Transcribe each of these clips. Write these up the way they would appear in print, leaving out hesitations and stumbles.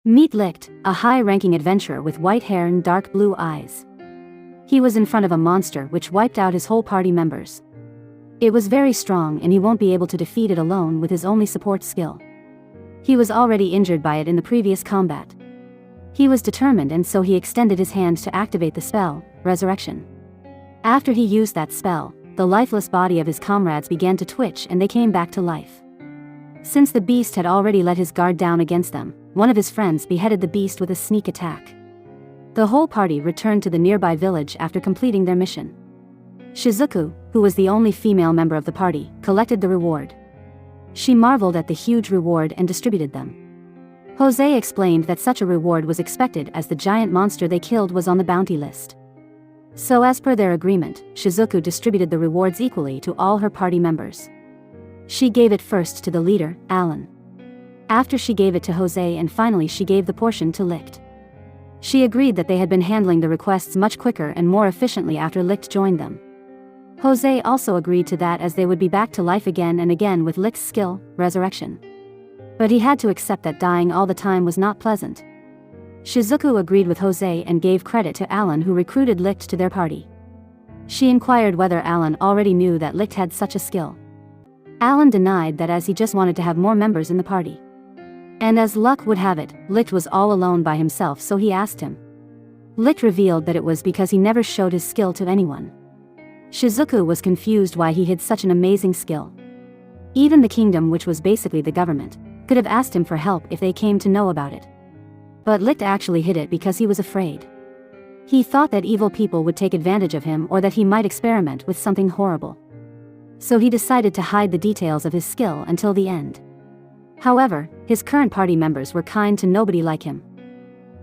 Meet Licht, a high-ranking adventurer with white hair and dark blue eyes. He was in front of a monster which wiped out his whole party members. It was very strong and he won't be able to defeat it alone with his only support skill. He was already injured by it in the previous combat. He was determined and so he extended his hand to activate the spell, Resurrection. After he used that spell, the lifeless body of his comrades began to twitch and they came back to life. Since the beast had already let his guard down against them, one of his friends beheaded the beast with a sneak attack. The whole party returned to the nearby village after completing their mission. Shizuku, who was the only female member of the party, collected the reward. She marveled at the huge reward and distributed them. Sosei explained that such a reward was expected as the giant monster they killed was on the bounty list. So as per their agreement, Shizuku distributed the rewards equally to all her party members. She gave it first to the leader, Alan. After she gave it to Sosei and finally she gave the portion to Licht. She agreed that they had been handling the requests much quicker and more efficiently after Licht joined them. Sosei also agreed to that as they would be back to life again and again with Licht's skill, Resurrection. But he had to accept that dying all the time was not pleasant. Shizuku agreed with Sosei and gave credit to Alan who recruited Licht to their party. She inquired whether Alan already knew that Licht had such a skill. Alan denied that as he just wanted to have more members in the party. And as luck would have it, Licht was all alone by himself so he asked him. Licht revealed that it was because he never showed his skill to anyone. Shizuku was confused why he hid such an amazing skill. Even the kingdom, which was basically the government, could have asked him for help if they came to know about it. But Licht actually hid it because he was afraid. He thought that evil people would take advantage of him or that he might experiment with something horrible. So he decided to hide the details of his skill until the end. However, his current party members were kind to nobody like him.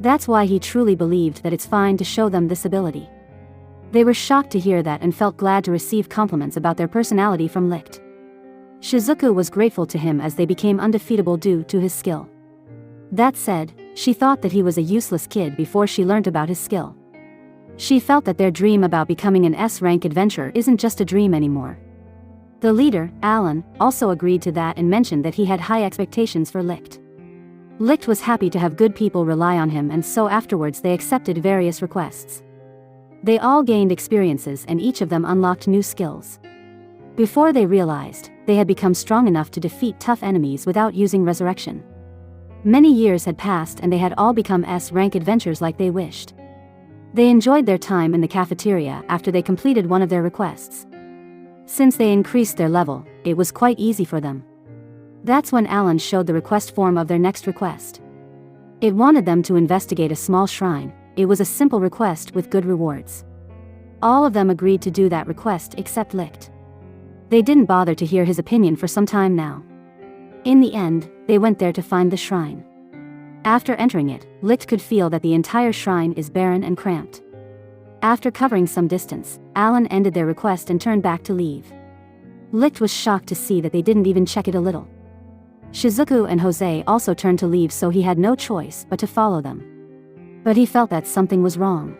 That's why he truly believed that it's fine to show them this ability. They were shocked to hear that and felt glad to receive compliments about their personality from Licht. Shizuku was grateful to him as they became undefeatable due to his skill. That said, she thought that he was a useless kid before she learnt about his skill. She felt that their dream about becoming an S-rank adventurer isn't just a dream anymore. The leader, Alan, also agreed to that and mentioned that he had high expectations for Licht. Licht was happy to have good people rely on him and so afterwards they accepted various requests. They all gained experiences and each of them unlocked new skills. Before they realized, they had become strong enough to defeat tough enemies without using Resurrection. Many years had passed and they had all become S-rank adventurers like they wished. They enjoyed their time in the cafeteria after they completed one of their requests. Since they increased their level, it was quite easy for them. That's when Alan showed the request form of their next request. It wanted them to investigate a small shrine. It was a simple request with good rewards. All of them agreed to do that request except Licht. They didn't bother to hear his opinion for some time now. In the end, they went there to find the shrine. After entering it, Licht could feel that the entire shrine is barren and cramped. After covering some distance, Alan ended their request and turned back to leave. Licht was shocked to see that they didn't even check it a little. Shizuku and Sosei also turned to leave so he had no choice but to follow them. But he felt that something was wrong.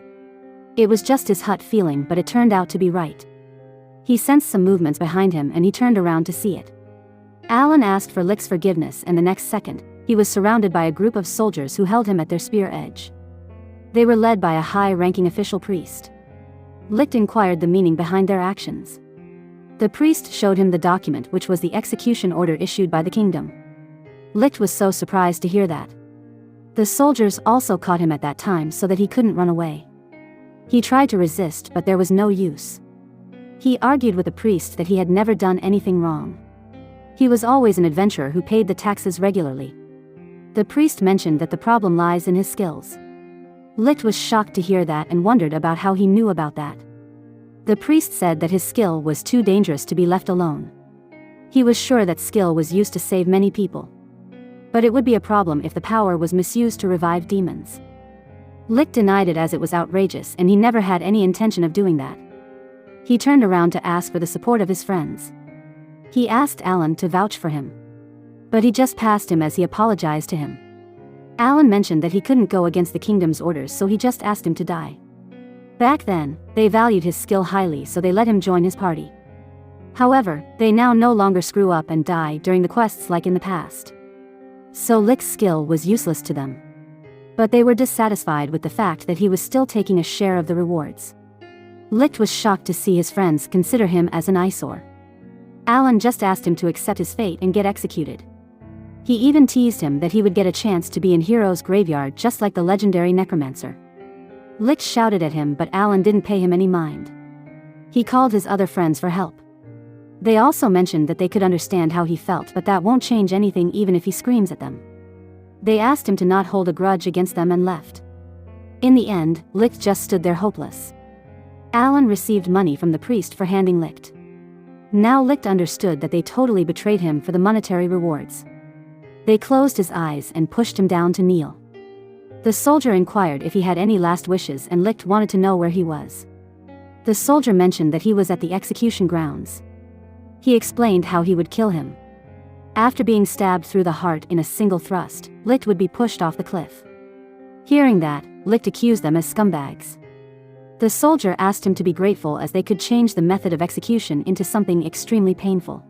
It was just his hut feeling but it turned out to be right. He sensed some movements behind him and he turned around to see it. Alan asked for Licht's forgiveness and the next second, he was surrounded by a group of soldiers who held him at their spear edge. They were led by a high-ranking official priest. Licht inquired the meaning behind their actions. The priest showed him the document which was the execution order issued by the kingdom. Licht was so surprised to hear that. The soldiers also caught him at that time so that he couldn't run away. He tried to resist but there was no use. He argued with the priest that he had never done anything wrong. He was always an adventurer who paid the taxes regularly. The priest mentioned that the problem lies in his skills. Licht was shocked to hear that and wondered about how he knew about that. The priest said that his skill was too dangerous to be left alone. He was sure that skill was used to save many people. But it would be a problem if the power was misused to revive demons. Licht denied it as it was outrageous and he never had any intention of doing that. He turned around to ask for the support of his friends. He asked Alan to vouch for him. But he just passed him as he apologized to him. Alan mentioned that he couldn't go against the kingdom's orders so he just asked him to die. Back then, they valued his skill highly so they let him join his party. However, they now no longer screw up and die during the quests like in the past. So Licht's skill was useless to them. But they were dissatisfied with the fact that he was still taking a share of the rewards. Licht was shocked to see his friends consider him as an eyesore. Alan just asked him to accept his fate and get executed. He even teased him that he would get a chance to be in Hiiro's graveyard just like the legendary necromancer. Licht shouted at him, but Alan didn't pay him any mind. He called his other friends for help. They also mentioned that they could understand how he felt, but that won't change anything even if he screams at them. They asked him to not hold a grudge against them and left. In the end, Licht just stood there hopeless. Alan received money from the priest for handing Licht. Now Licht understood that they totally betrayed him for the monetary rewards. They closed his eyes and pushed him down to kneel. The soldier inquired if he had any last wishes, and Licht wanted to know where he was. The soldier mentioned that he was at the execution grounds. He explained how he would kill him. After being stabbed through the heart in a single thrust, Licht would be pushed off the cliff. Hearing that, Licht accused them as scumbags. The soldier asked him to be grateful as they could change the method of execution into something extremely painful.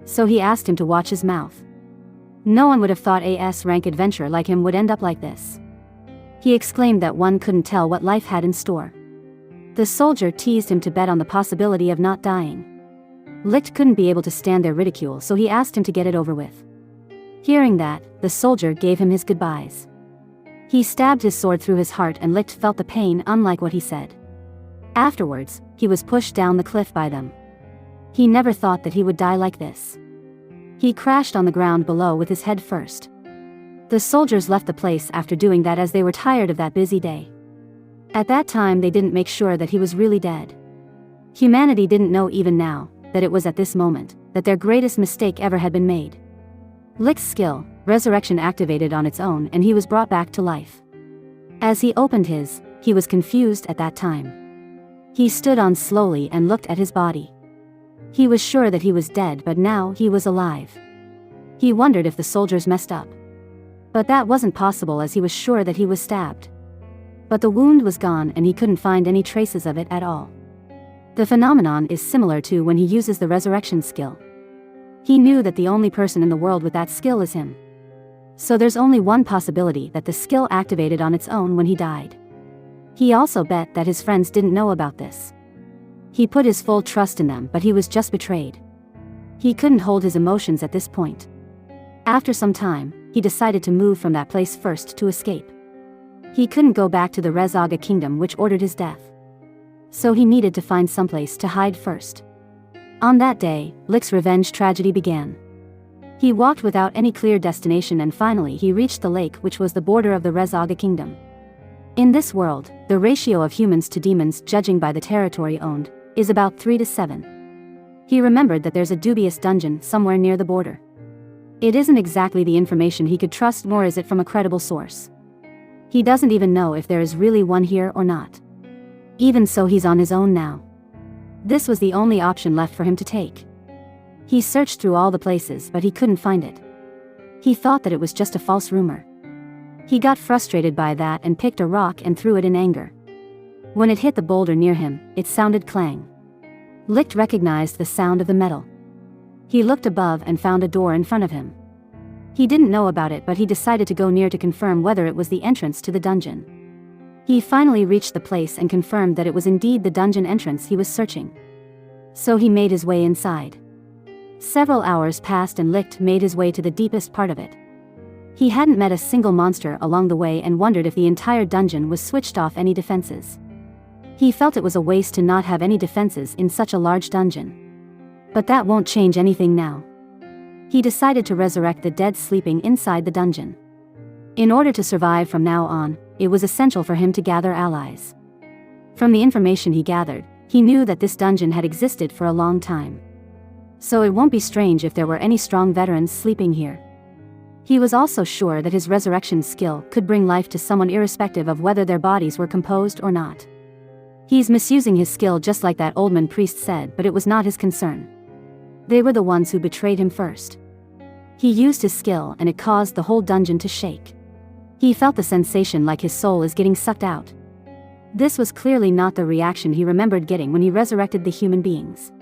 So he asked him to watch his mouth. No one would have thought a S-rank adventurer like him would end up like this. He exclaimed that one couldn't tell what life had in store. The soldier teased him to bet on the possibility of not dying. Licht couldn't be able to stand their ridicule, so he asked him to get it over with. Hearing that, the soldier gave him his goodbyes. He stabbed his sword through his heart, and Licht felt the pain unlike what he said. Afterwards, he was pushed down the cliff by them. He never thought that he would die like this. He crashed on the ground below with his head first. The soldiers left the place after doing that as they were tired of that busy day. At that time they didn't make sure that he was really dead. Humanity didn't know even now, that it was at this moment, that their greatest mistake ever had been made. Licht's skill, resurrection, activated on its own, and he was brought back to life. As he opened his, he was confused at that time. He stood on slowly and looked at his body. He was sure that he was dead, but now he was alive. He wondered if the soldiers messed up. But that wasn't possible, as he was sure that he was stabbed. But the wound was gone and he couldn't find any traces of it at all. The phenomenon is similar to when he uses the resurrection skill. He knew that the only person in the world with that skill is him. So there's only one possibility, that the skill activated on its own when he died. He also bet that his friends didn't know about this. He put his full trust in them, but he was just betrayed. He couldn't hold his emotions at this point. After some time, he decided to move from that place first to escape. He couldn't go back to the Rezaga kingdom, which ordered his death. So he needed to find someplace to hide first. On that day, Licht's revenge tragedy began. He walked without any clear destination, and finally he reached the lake, which was the border of the Rezaga kingdom. In this world, the ratio of humans to demons, judging by the territory owned, is about 3 to 7. He remembered that there's a dubious dungeon somewhere near the border. It isn't exactly the information he could trust, nor is it from a credible source. He doesn't even know if there is really one here or not. Even so, he's on his own now. This was the only option left for him to take. He searched through all the places, but he couldn't find it. He thought that it was just a false rumor. He got frustrated by that and picked a rock and threw it in anger. When it hit the boulder near him, it sounded clang. Licht recognized the sound of the metal. He looked above and found a door in front of him. He didn't know about it, but he decided to go near to confirm whether it was the entrance to the dungeon. He finally reached the place and confirmed that it was indeed the dungeon entrance he was searching. So he made his way inside. Several hours passed and Licht made his way to the deepest part of it. He hadn't met a single monster along the way and wondered if the entire dungeon was switched off any defenses. He felt it was a waste to not have any defenses in such a large dungeon. But that won't change anything now. He decided to resurrect the dead sleeping inside the dungeon. In order to survive from now on, it was essential for him to gather allies. From the information he gathered, he knew that this dungeon had existed for a long time. So it won't be strange if there were any strong veterans sleeping here. He was also sure that his resurrection skill could bring life to someone irrespective of whether their bodies were composed or not. He's misusing his skill just like that old priest said, but it was not his concern. They were the ones who betrayed him first. He used his skill and it caused the whole dungeon to shake. He felt the sensation like his soul is getting sucked out. This was clearly not the reaction he remembered getting when he resurrected the human beings.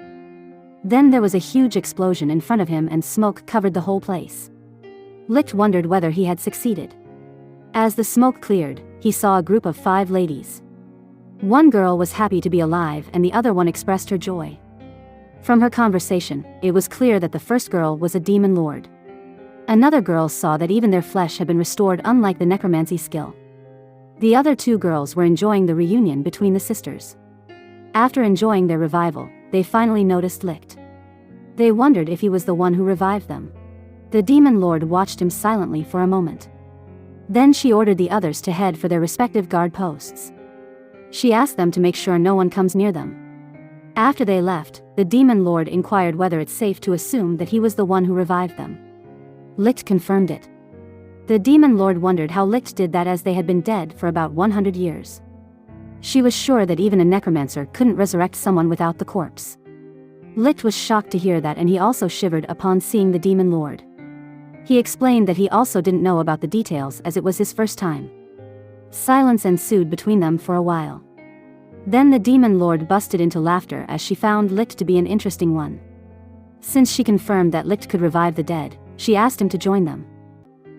Then there was a huge explosion in front of him and smoke covered the whole place. Licht wondered whether he had succeeded. As the smoke cleared, he saw a group of 5 ladies. One girl was happy to be alive and the other one expressed her joy. From her conversation, it was clear that the first girl was a demon lord. Another girl saw that even their flesh had been restored, unlike the necromancy skill. The other 2 girls were enjoying the reunion between the sisters. After enjoying their revival, they finally noticed Licht. They wondered if he was the one who revived them. The demon lord watched him silently for a moment. Then she ordered the others to head for their respective guard posts. She asked them to make sure no one comes near them. After they left, the demon lord inquired whether it's safe to assume that he was the one who revived them. Licht confirmed it. The demon lord wondered how Licht did that, as they had been dead for about 100 years. She was sure that even a necromancer couldn't resurrect someone without the corpse. Licht was shocked to hear that, and he also shivered upon seeing the demon lord. He explained that he also didn't know about the details, as it was his first time. Silence ensued between them for a while. Then the demon lord busted into laughter as she found Licht to be an interesting one. Since she confirmed that Licht could revive the dead, she asked him to join them.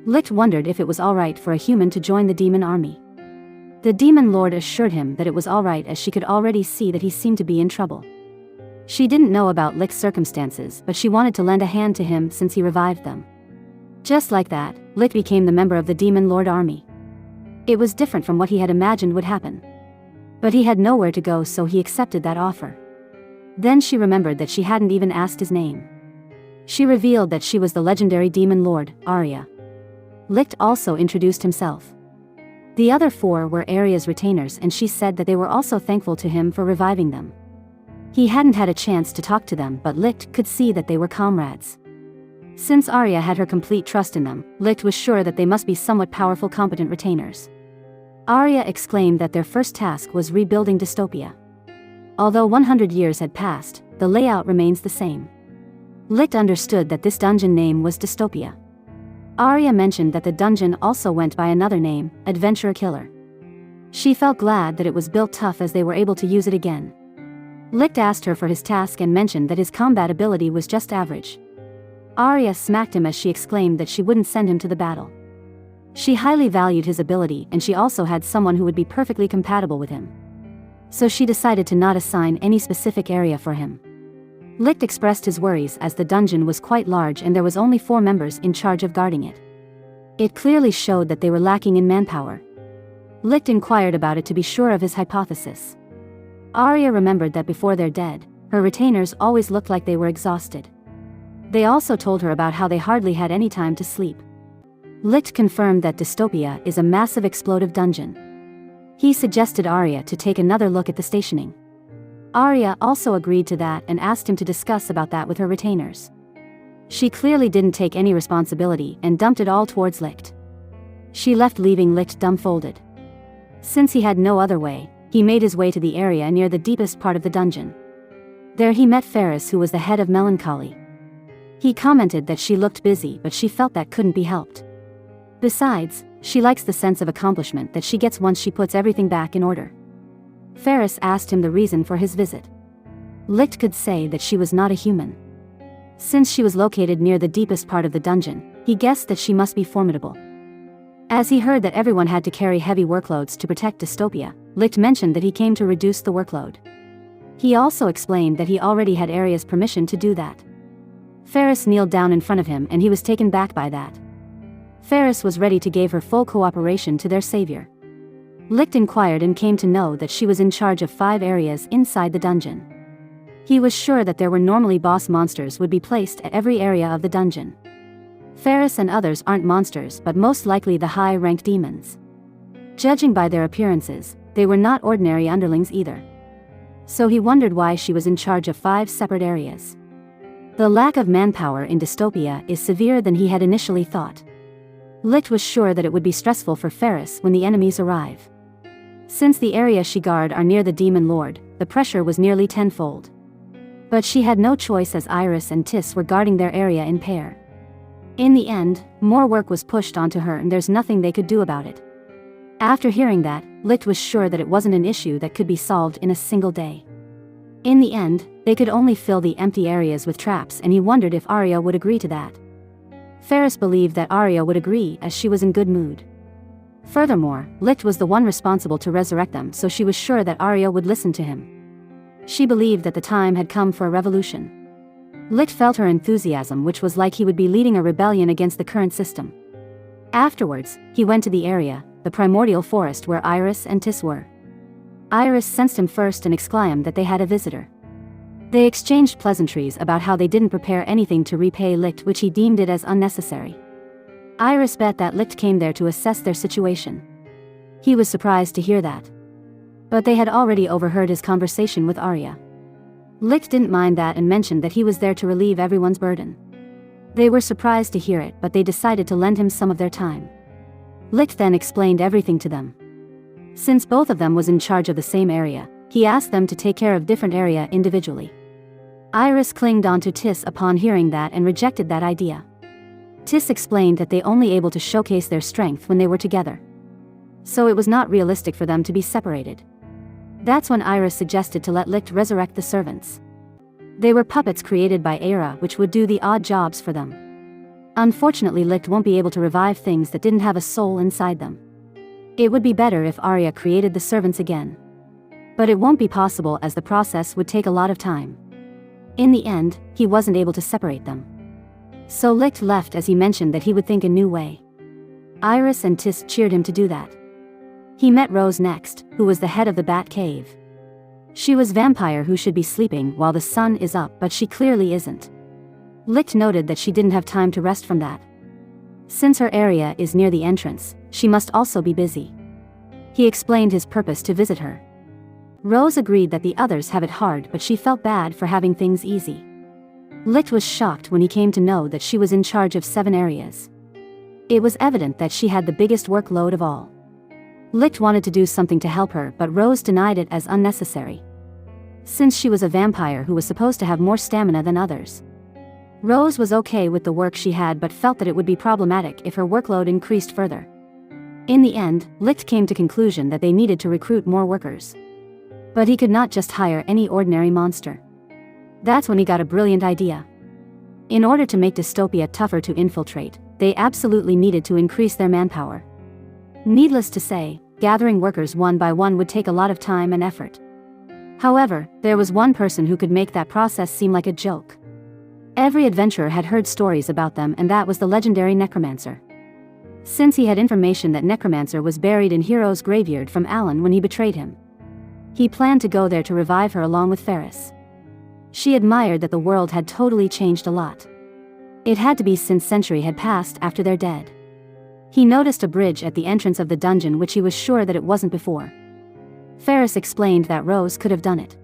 Licht wondered if it was alright for a human to join the demon army. The demon lord assured him that it was alright, as she could already see that he seemed to be in trouble. She didn't know about Licht's circumstances, but she wanted to lend a hand to him since he revived them. Just like that, Licht became the member of the demon lord army. It was different from what he had imagined would happen. But he had nowhere to go, so he accepted that offer. Then she remembered that she hadn't even asked his name. She revealed that she was the legendary demon lord, Arya. Licht also introduced himself. The other 4 were Arya's retainers, and she said that they were also thankful to him for reviving them. He hadn't had a chance to talk to them, but Licht could see that they were comrades. Since Arya had her complete trust in them, Licht was sure that they must be somewhat powerful, competent retainers. Arya exclaimed that their first task was rebuilding Dystopia. Although 100 years had passed, the layout remains the same. Licht understood that this dungeon name was Dystopia. Arya mentioned that the dungeon also went by another name, Adventurer Killer. She felt glad that it was built tough, as they were able to use it again. Licht asked her for his task and mentioned that his combat ability was just average. Arya smacked him as she exclaimed that she wouldn't send him to the battle. She highly valued his ability, and she also had someone who would be perfectly compatible with him. So she decided to not assign any specific area for him. Licht expressed his worries, as the dungeon was quite large and there was only 4 members in charge of guarding it. It clearly showed that they were lacking in manpower. Licht inquired about it to be sure of his hypothesis. Arya remembered that before they're dead, her retainers always looked like they were exhausted. They also told her about how they hardly had any time to sleep. Licht confirmed that Dystopia is a massive explosive dungeon. He suggested Arya to take another look at the stationing. Arya also agreed to that and asked him to discuss about that with her retainers. She clearly didn't take any responsibility and dumped it all towards Licht. She left, leaving Licht dumbfolded. Since he had no other way, he made his way to the area near the deepest part of the dungeon. There he met Ferris, who was the head of Melancholy. He commented that she looked busy, but she felt that couldn't be helped. Besides, she likes the sense of accomplishment that she gets once she puts everything back in order. Ferris asked him the reason for his visit. Licht could say that she was not a human. Since she was located near the deepest part of the dungeon, he guessed that she must be formidable. As he heard that everyone had to carry heavy workloads to protect Dystopia, Licht mentioned that he came to reduce the workload. He also explained that he already had Arya's permission to do that. Ferris kneeled down in front of him, and he was taken back by that. Ferris was ready to give her full cooperation to their savior. Licht inquired and came to know that she was in charge of 5 areas inside the dungeon. He was sure that there were normally boss monsters would be placed at every area of the dungeon. Ferris and others aren't monsters, but most likely the high-ranked demons. Judging by their appearances, they were not ordinary underlings either. So he wondered why she was in charge of 5 separate areas. The lack of manpower in Dystopia is severe than he had initially thought. Licht was sure that it would be stressful for Ferris when the enemies arrive. Since the area she guard are near the Demon Lord, the pressure was nearly tenfold. But she had no choice, as Iris and Tis were guarding their area in pair. In the end, more work was pushed onto her, and there's nothing they could do about it. After hearing that, Licht was sure that it wasn't an issue that could be solved in a single day. In the end, they could only fill the empty areas with traps, and he wondered if Arya would agree to that. Ferris believed that Arya would agree, as she was in good mood. Furthermore, Licht was the one responsible to resurrect them, so she was sure that Arya would listen to him. She believed that the time had come for a revolution. Licht felt her enthusiasm, which was like he would be leading a rebellion against the current system. Afterwards, he went to the area, the primordial forest where Iris and Tis were. Iris sensed him first and exclaimed that they had a visitor. They exchanged pleasantries about how they didn't prepare anything to repay Licht, which he deemed it as unnecessary. Iris bet that Licht came there to assess their situation. He was surprised to hear that. But they had already overheard his conversation with Arya. Licht didn't mind that and mentioned that he was there to relieve everyone's burden. They were surprised to hear it, but they decided to lend him some of their time. Licht then explained everything to them. Since both of them was in charge of the same area, he asked them to take care of different area individually. Iris clinged onto Tis upon hearing that and rejected that idea. Tis explained that they only able to showcase their strength when they were together. So it was not realistic for them to be separated. That's when Iris suggested to let Licht resurrect the servants. They were puppets created by Era, which would do the odd jobs for them. Unfortunately, Licht won't be able to revive things that didn't have a soul inside them. It would be better if Arya created the servants again. But it won't be possible as the process would take a lot of time. In the end, he wasn't able to separate them. So Licht left as he mentioned that he would think a new way. Iris and Tis cheered him to do that. He met Rose next, who was the head of the Bat Cave. She was vampire who should be sleeping while the sun is up, but she clearly isn't. Licht noted that she didn't have time to rest from that. Since her area is near the entrance, she must also be busy. He explained his purpose to visit her. Rose agreed that the others have it hard, but she felt bad for having things easy. Licht was shocked when he came to know that she was in charge of 7 areas. It was evident that she had the biggest workload of all. Licht wanted to do something to help her, but Rose denied it as unnecessary. Since she was a vampire who was supposed to have more stamina than others. Rose was okay with the work she had, but felt that it would be problematic if her workload increased further. In the end, Licht came to conclusion that they needed to recruit more workers. But he could not just hire any ordinary monster. That's when he got a brilliant idea. In order to make dystopia tougher to infiltrate, they absolutely needed to increase their manpower. Needless to say, gathering workers one by one would take a lot of time and effort. However, there was one person who could make that process seem like a joke. Every adventurer had heard stories about them, and that was the legendary Necromancer. Since he had information that Necromancer was buried in Hiiro's graveyard from Alan when he betrayed him. He planned to go there to revive her along with Ferris. She admired that the world had totally changed a lot. It had to be since century had passed after they're dead. He noticed a bridge at the entrance of the dungeon, which he was sure that it wasn't before. Ferris explained that Rose could have done it.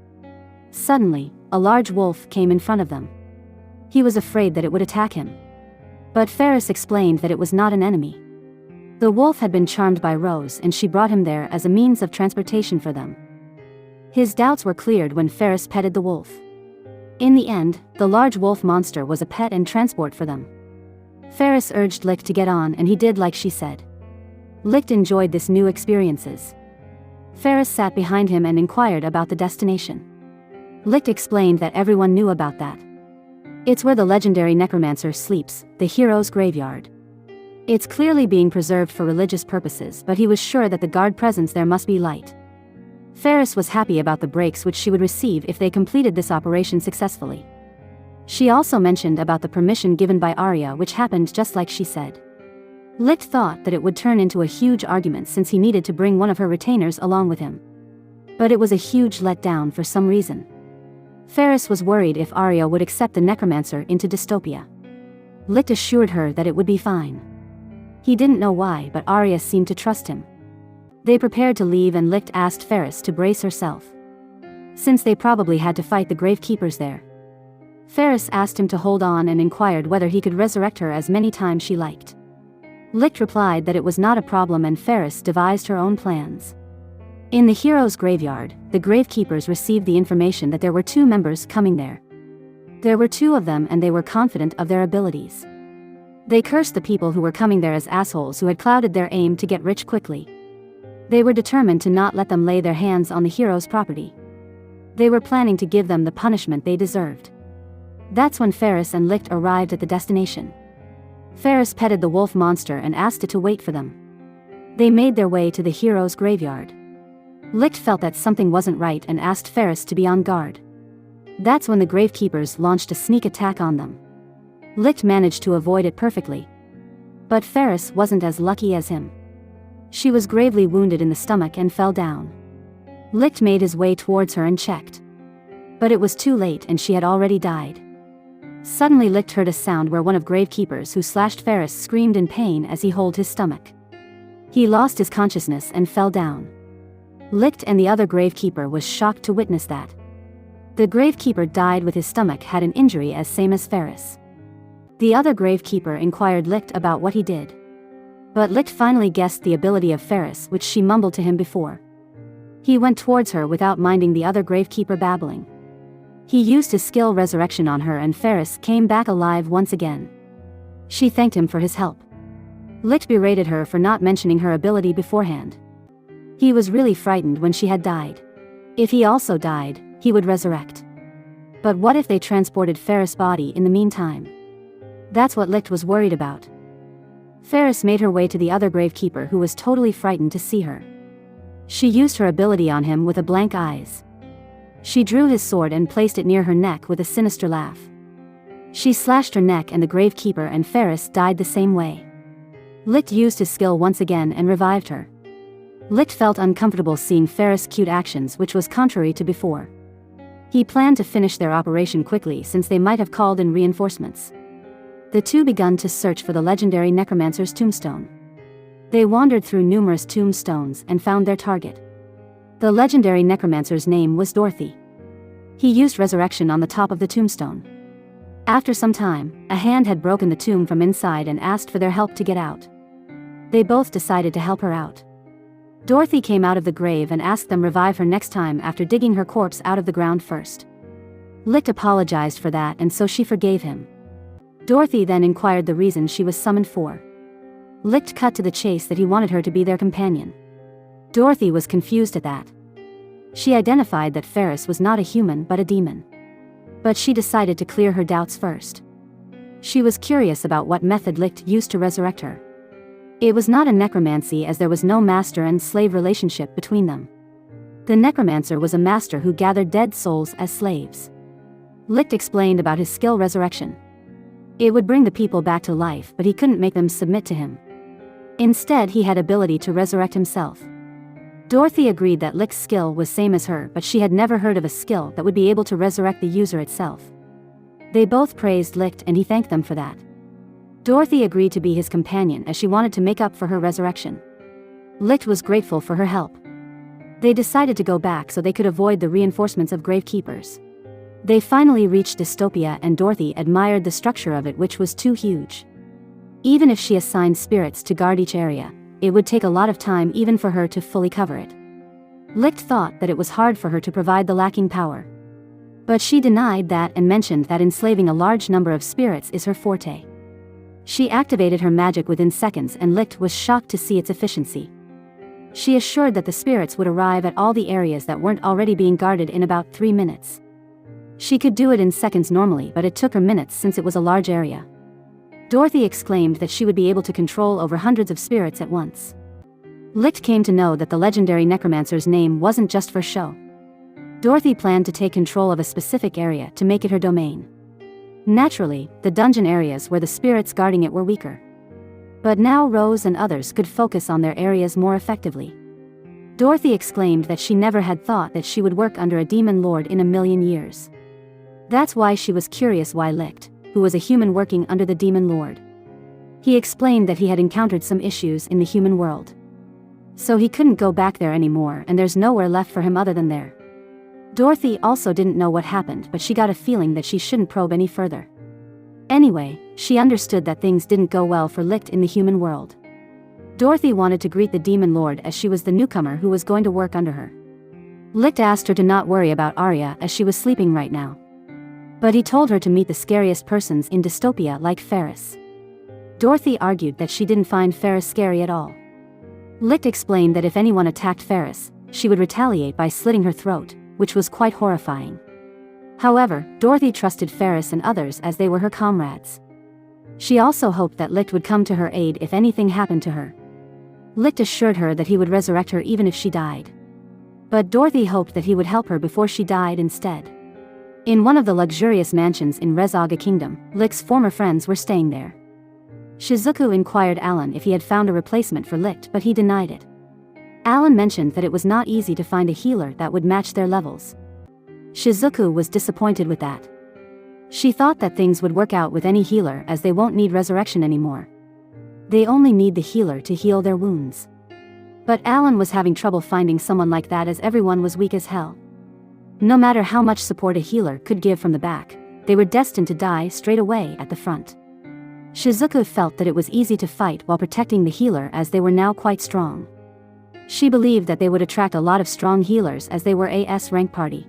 Suddenly, a large wolf came in front of them. He was afraid that it would attack him. But Ferris explained that it was not an enemy. The wolf had been charmed by Rose, and she brought him there as a means of transportation for them. His doubts were cleared when Ferris petted the wolf. In the end, the large wolf monster was a pet and transport for them. Ferris urged Licht to get on, and he did like she said. Licht enjoyed this new experiences. Ferris sat behind him and inquired about the destination. Licht explained that everyone knew about that. It's where the legendary Necromancer sleeps, the Hiiro's graveyard. It's clearly being preserved for religious purposes, but he was sure that the guard presence there must be light. Ferris was happy about the breaks which she would receive if they completed this operation successfully. She also mentioned about the permission given by Arya, which happened just like she said. Licht thought that it would turn into a huge argument since he needed to bring one of her retainers along with him. But it was a huge letdown for some reason. Ferris was worried if Arya would accept the Necromancer into dystopia. Licht assured her that it would be fine. He didn't know why, but Arya seemed to trust him. They prepared to leave, and Licht asked Ferris to brace herself. Since they probably had to fight the gravekeepers there. Ferris asked him to hold on and inquired whether he could resurrect her as many times she liked. Licht replied that it was not a problem, and Ferris devised her own plans. In the Hiiro's graveyard, the gravekeepers received the information that there were 2 members coming there. There were 2 of them, and they were confident of their abilities. They cursed the people who were coming there as assholes who had clouded their aim to get rich quickly. They were determined to not let them lay their hands on the Hiiro's property. They were planning to give them the punishment they deserved. That's when Ferris and Licht arrived at the destination. Ferris petted the wolf monster and asked it to wait for them. They made their way to the hero's graveyard. Licht felt that something wasn't right and asked Ferris to be on guard. That's when the gravekeepers launched a sneak attack on them. Licht managed to avoid it perfectly. But Ferris wasn't as lucky as him. She was gravely wounded in the stomach and fell down. Licht made his way towards her and checked. But it was too late and she had already died. Suddenly Licht heard a sound where one of gravekeepers who slashed Ferris screamed in pain as he held his stomach. He lost his consciousness and fell down. Licht and the other gravekeeper was shocked to witness that. The gravekeeper died with his stomach had an injury as same as Ferris. The other gravekeeper inquired Licht about what he did. But Licht finally guessed the ability of Ferris, which she mumbled to him before. He went towards her without minding the other gravekeeper babbling. He used his skill resurrection on her and Ferris came back alive once again. She thanked him for his help. Licht berated her for not mentioning her ability beforehand. He was really frightened when she had died. If he also died, he would resurrect. But what if they transported Ferris' body in the meantime? That's what Licht was worried about. Ferris made her way to the other gravekeeper who was totally frightened to see her. She used her ability on him with a blank eyes. She drew his sword and placed it near her neck with a sinister laugh. She slashed her neck and the gravekeeper and Ferris died the same way. Licht used his skill once again and revived her. Licht felt uncomfortable seeing Ferris' cute actions, which was contrary to before. He planned to finish their operation quickly since they might have called in reinforcements. The two began to search for the legendary necromancer's tombstone. They wandered through numerous tombstones and found their target. The legendary necromancer's name was Dorothy. He used resurrection on the top of the tombstone. After some time, a hand had broken the tomb from inside and asked for their help to get out. They both decided to help her out. Dorothy came out of the grave and asked them revive her next time after digging her corpse out of the ground first. Licht apologized for that and so she forgave him. Dorothy then inquired the reason she was summoned for. Licht cut to the chase that he wanted her to be their companion. Dorothy was confused at that. She identified that Ferris was not a human but a demon. But she decided to clear her doubts first. She was curious about what method Licht used to resurrect her. It was not a necromancy as there was no master and slave relationship between them. The necromancer was a master who gathered dead souls as slaves. Licht explained about his skill resurrection. It would bring the people back to life but he couldn't make them submit to him. Instead he had ability to resurrect himself. Dorothy agreed that Licht's skill was same as her but she had never heard of a skill that would be able to resurrect the user itself. They both praised Licht and he thanked them for that. Dorothy agreed to be his companion as she wanted to make up for her resurrection. Licht was grateful for her help. They decided to go back so they could avoid the reinforcements of gravekeepers. They finally reached Dystopia and Dorothy admired the structure of it, which was too huge. Even if she assigned spirits to guard each area, it would take a lot of time even for her to fully cover it. Licht thought that it was hard for her to provide the lacking power. But she denied that and mentioned that enslaving a large number of spirits is her forte. She activated her magic within seconds and Licht was shocked to see its efficiency. She assured that the spirits would arrive at all the areas that weren't already being guarded in about 3 minutes. She could do it in seconds normally but it took her minutes since it was a large area. Dorothy exclaimed that she would be able to control over hundreds of spirits at once. Licht came to know that the legendary necromancer's name wasn't just for show. Dorothy planned to take control of a specific area to make it her domain. Naturally, the dungeon areas where the spirits guarding it were weaker. But now Rose and others could focus on their areas more effectively. Dorothy exclaimed that she never had thought that she would work under a demon lord in a million years. That's why she was curious why Licht, who was a human working under the demon lord. He explained that he had encountered some issues in the human world. So he couldn't go back there anymore and there's nowhere left for him other than there. Dorothy also didn't know what happened but she got a feeling that she shouldn't probe any further. Anyway, she understood that things didn't go well for Licht in the human world. Dorothy wanted to greet the demon lord as she was the newcomer who was going to work under her. Licht asked her to not worry about Arya as she was sleeping right now. But he told her to meet the scariest persons in Dystopia like Ferris. Dorothy argued that she didn't find Ferris scary at all. Licht explained that if anyone attacked Ferris, she would retaliate by slitting her throat, which was quite horrifying. However, Dorothy trusted Ferris and others as they were her comrades. She also hoped that Licht would come to her aid if anything happened to her. Licht assured her that he would resurrect her even if she died. But Dorothy hoped that he would help her before she died instead. In one of the luxurious mansions in Rezaga Kingdom, Licht's former friends were staying there. Shizuku inquired Alan if he had found a replacement for Licht, but he denied it. Alan mentioned that it was not easy to find a healer that would match their levels. Shizuku was disappointed with that. She thought that things would work out with any healer as they won't need resurrection anymore. They only need the healer to heal their wounds. But Alan was having trouble finding someone like that as everyone was weak as hell. No matter how much support a healer could give from the back, they were destined to die straight away at the front. Shizuku felt that it was easy to fight while protecting the healer as they were now quite strong. She believed that they would attract a lot of strong healers as they were a S rank party.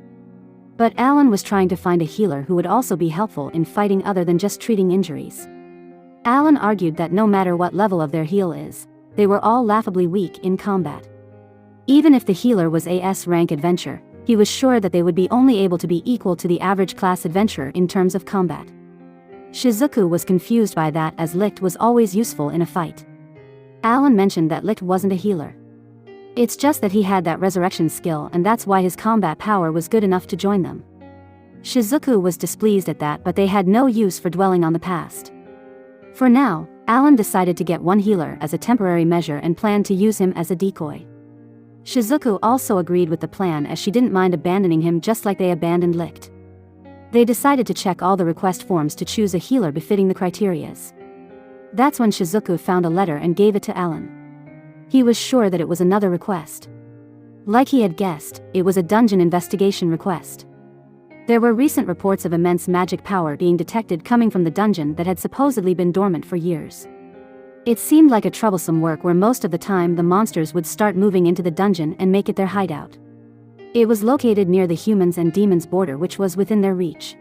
But Alan was trying to find a healer who would also be helpful in fighting other than just treating injuries. Alan argued that no matter what level of their heal is, they were all laughably weak in combat. Even if the healer was a S rank adventurer, he was sure that they would be only able to be equal to the average class adventurer in terms of combat. Shizuku was confused by that as Licht was always useful in a fight. Alan mentioned that Licht wasn't a healer. It's just that he had that resurrection skill and that's why his combat power was good enough to join them. Shizuku was displeased at that, but they had no use for dwelling on the past. For now, Alan decided to get one healer as a temporary measure and planned to use him as a decoy. Shizuku also agreed with the plan as she didn't mind abandoning him just like they abandoned Licht. They decided to check all the request forms to choose a healer befitting the criterias. That's when Shizuku found a letter and gave it to Alan. He was sure that it was another request. Like he had guessed, it was a dungeon investigation request. There were recent reports of immense magic power being detected coming from the dungeon that had supposedly been dormant for years. It seemed like a troublesome work where most of the time the monsters would start moving into the dungeon and make it their hideout. It was located near the humans and demons border, which was within their reach.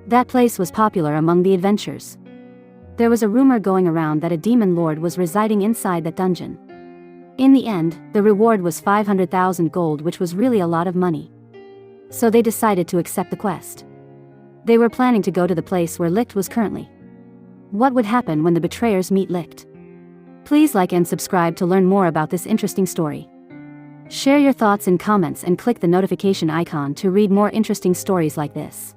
That place was popular among the adventurers. There was a rumor going around that a demon lord was residing inside that dungeon. In the end, the reward was 500,000 gold, which was really a lot of money. So they decided to accept the quest. They were planning to go to the place where Licht was currently. What would happen when the betrayers meet Licht? Please like and subscribe to learn more about this interesting story. Share your thoughts in comments and click the notification icon to read more interesting stories like this.